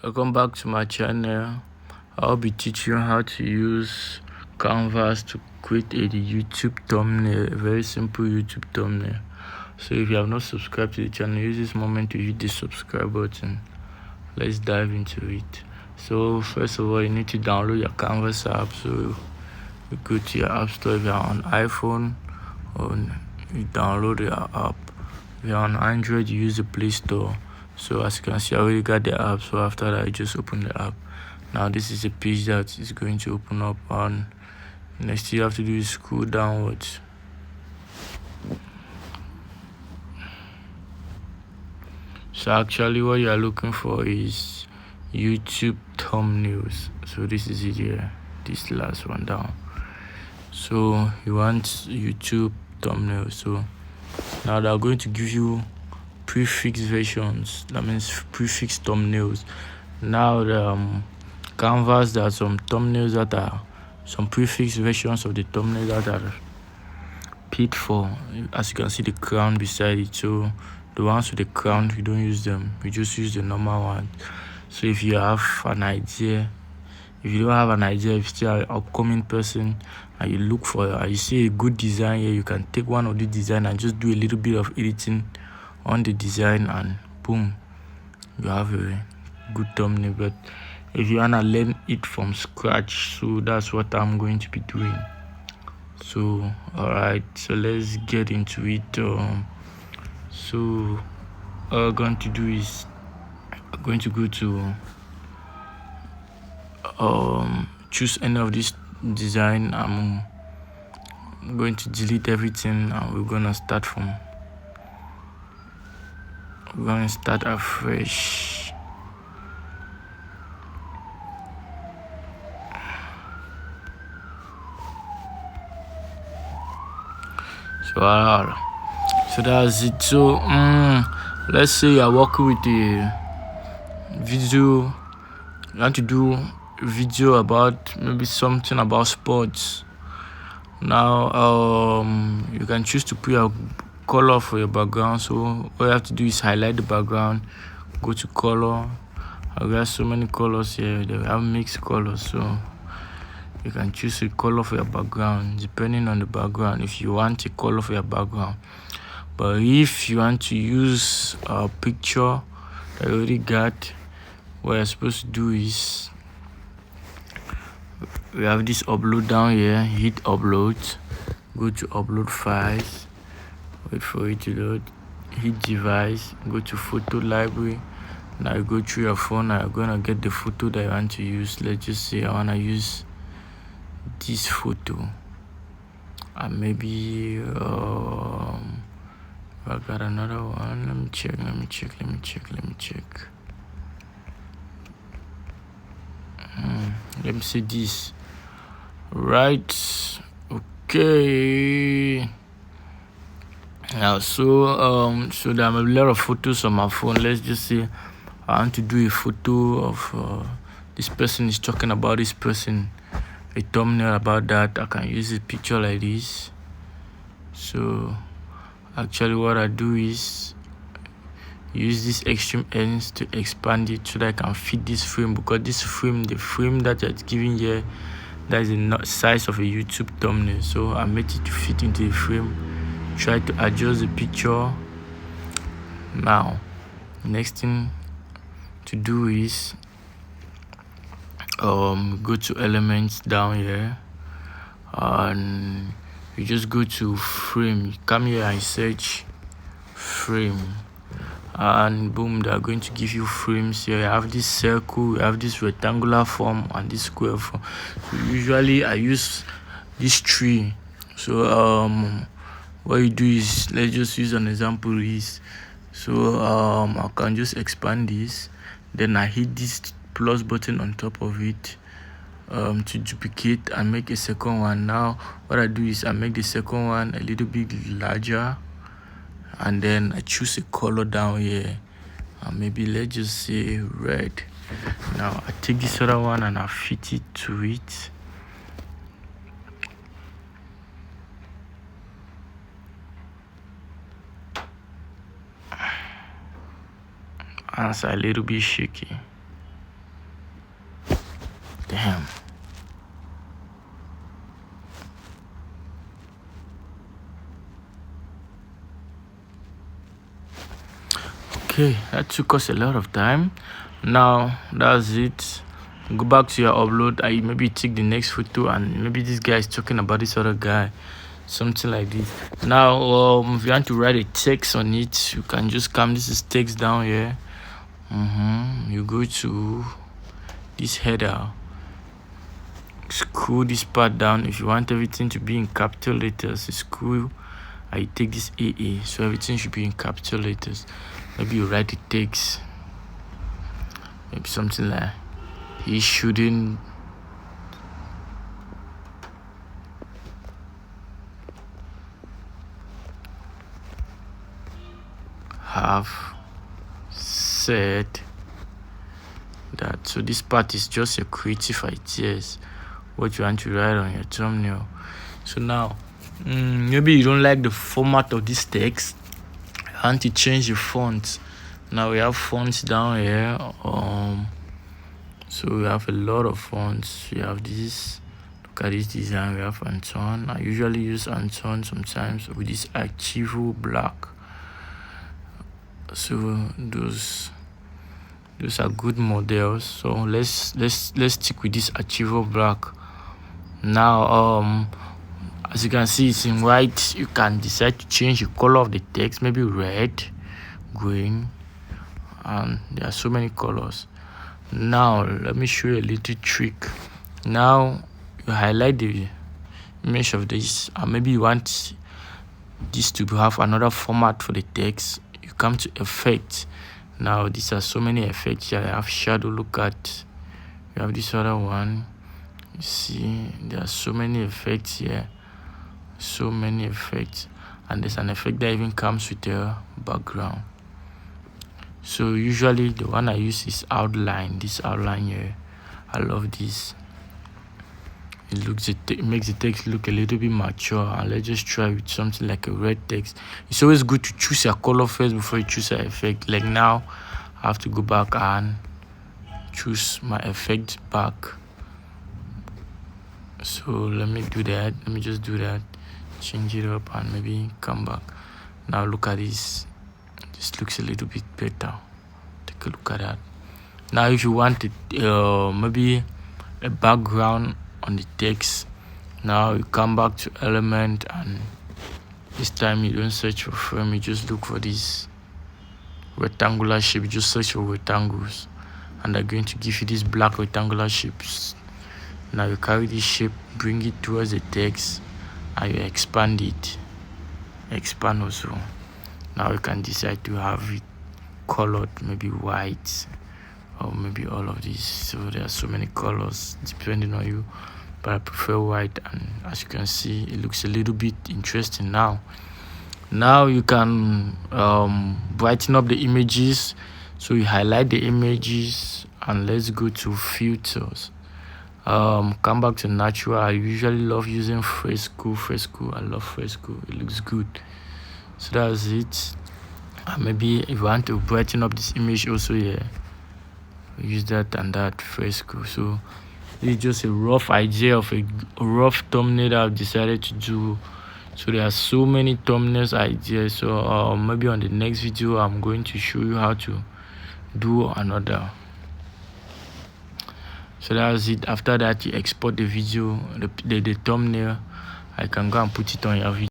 Welcome back to my channel. I'll be teaching you how to use Canvas to create a YouTube thumbnail, a very simple YouTube thumbnail. So if you have not subscribed to the channel, use this moment to hit the subscribe button. Let's dive into it. So first of all, you need to download your Canvas app. So you go to your app store if you're on iPhone, or you download your app. If you're on Android, you use the Play Store. So as you can see, I already got the app. So after that, I just open the app. Now this is a page that is going to open up, and next thing you have to do is scroll downwards. So actually what you are looking for is YouTube thumbnails. So this is it here, this last one down. So you want YouTube thumbnails. So now they're going to give you prefix versions, that means prefix thumbnails. Now the Canvas, there are some thumbnails that are some prefix versions of the thumbnail that are paid for. As you can see, the crown beside it. So the ones with the crown, we don't use them, we just use the normal one. So if you have an idea, if you don't have an idea, if you're still an upcoming person and you look for you see a good design here, you can take one of the design and just do a little bit of editing on the design, and boom, you have a good thumbnail. But if you wanna learn it from scratch, so that's what I'm going to be doing. So all right, so let's get into it. So all I'm going to do is I'm going to go to choose any of this design. I'm going to delete everything, and we're gonna start afresh. So that's it. So let's say you're working with a video, you want to do a video about maybe something about sports. Now you can choose to put your color for your background. So all you have to do is highlight the background, go to color. We have so many colors here, they have mixed colors, so you can choose a color for your background depending on the background, if you want a color for your background. But if you want to use a picture that you already got, what you're supposed to do is, we have this upload down here, hit upload, go to upload files, wait for it to load, hit device, go to photo library. Now you go through your phone, now you're gonna get the photo that you want to use. Let's just say I wanna use this photo, and maybe I got another one. Let me check. Let me see this. Right. Okay. Now so there are a lot of photos on my phone. Let's just say I want to do a photo of this person is talking about this person, a thumbnail about that. I can use a picture like this. So actually what I do is use this extreme ends to expand it so that I can fit this frame, because this frame, the frame that it's giving here, that is the size of a YouTube thumbnail. So I made it to fit into the frame. Try to adjust the picture. Now next thing to do is go to elements down here, and you just go to frame, you come here and search frame, and boom, they're going to give you frames here. You have this circle, you have this rectangular form, and this square form. So usually I use this tree. So what you do is, let's just use an example is, so I can just expand this, then I hit this plus button on top of it to duplicate and make a second one. Now what I do is I make the second one a little bit larger, and then I choose a color down here, and maybe let's just say red. Now I take this other one and I fit it to it. And it's a little bit shaky. Damn. Okay, that took us a lot of time. Now that's it. Go back to your upload. I maybe take the next photo, and maybe this guy is talking about this other guy, something like this. Now if you want to write a text on it, you can just come. This is text down here. You go to this header, scroll this part down. If you want everything to be in capital letters, scroll. I take this AA, so everything should be in capital letters. Maybe you write the text, maybe something like, he shouldn't have said that. So this part is just your creative ideas, what you want to write on your thumbnail. So now maybe you don't like the format of this text, you want to change the font. Now we have fonts down here. So we have a lot of fonts. We have this. Look at this design. We have Anton. I usually use Anton sometimes with this Archivo Black. So those are good models. So let's stick with this Archivo Black. Now as you can see, it's in white. You can decide to change the color of the text, maybe red, green, and there are so many colors. Now let me show you a little trick. Now you highlight the image of this, and maybe you want this to have another format for the text. You come to effect. Now these are so many effects here. I have shadow. Look at, you have this other one. You see there are so many effects here, so many effects, and there's an effect that even comes with the background. So usually the one I use is outline. This outline here, I love this. It makes the text look a little bit mature. And let's just try with something like a red text. It's always good to choose your color first before you choose your effect. Like now I have to go back and choose my effect back. So let me do that. Let me just do that, change it up, and maybe come back. Now look at this. This looks a little bit better. Take a look at that. Now if you want it, maybe a background on the text, now you come back to element, and this time you don't search for frame, you just look for this rectangular shape. You just search for rectangles, and they're going to give you these black rectangular shapes. Now you carry this shape, bring it towards the text, and you expand it. Expand also. Now you can decide to have it colored, maybe white, or maybe all of these. So there are so many colors depending on you, but I prefer white. And as you can see, it looks a little bit interesting now. Now you can brighten up the images. So you highlight the images, and let's go to filters. Come back to natural. I usually love using fresco. I love fresco, it looks good. So that's it. Maybe if you want to brighten up this image also, yeah, use that and that fresco. So this is just a rough idea of a rough thumbnail that I've decided to do. So there are so many thumbnails ideas. So maybe on the next video I'm going to show you how to do another. So that's it. After that, you export the video, the thumbnail. I can go and put it on your video.